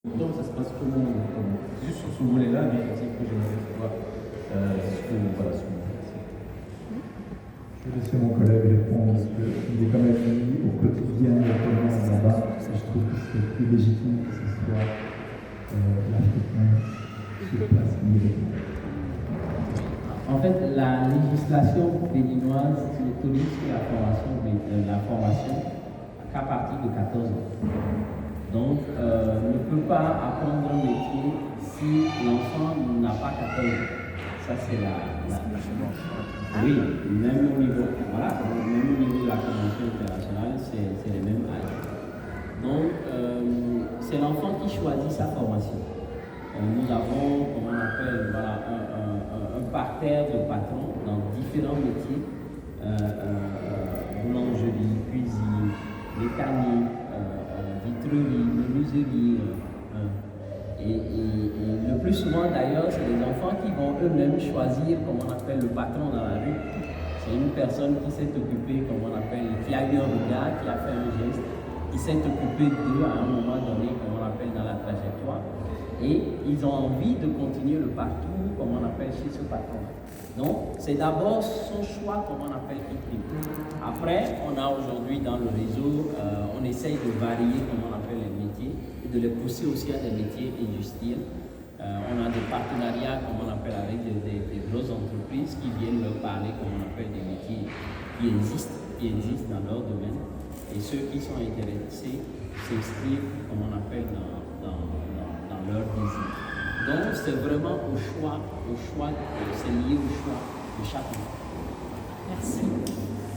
Donc ça se passe comment juste sur ce volet-là, mais c'est que j'aimerais savoir ce que voilà ce que vous faites. Je vais laisser mon collègue répondre parce qu'il est quand même mis au quotidien notamment là-bas. Je trouve que c'est plus légitime que ce soit l'Africain sur place qui y répond. En fait, la législation béninoise n'autorise la formation qu'à partir de 14 ans. Donc, on ne peut pas apprendre un métier si l'enfant n'a pas 14 ans. Ça, c'est oui, même au niveau, voilà, même au niveau de la Convention internationale, c'est les mêmes âges. Donc, c'est l'enfant qui choisit sa formation. Nous avons, comment on appelle, voilà, un parterre de patrons dans différents métiers, boulangerie, cuisine, mécanique, vitrerie, menuiserie. Et le plus souvent d'ailleurs, c'est les enfants qui vont eux-mêmes choisir, comme on appelle, le patron dans la rue. C'est une personne qui s'est occupée, comme on appelle, qui a eu un regard, qui a fait un geste, qui s'est occupé d'eux à un moment donné, comme on appelle, dans la trajectoire. Et ils ont envie de continuer le parcours, comme on appelle, chez ce patron. Donc, c'est d'abord son choix, comme on appelle, qui prime. Après, on a aujourd'hui dans le réseau, on essaye de varier, comme on appelle, les métiers, et de les pousser aussi à des métiers industriels. On a des partenariats, comme on appelle, avec des grosses entreprises qui viennent leur parler, comme on appelle, des métiers qui existent dans leur domaine. Et ceux qui sont intéressés s'inscrivent, comme on appelle, dans leur désir. Donc, c'est vraiment c'est lié au choix de chaque enfant. Merci.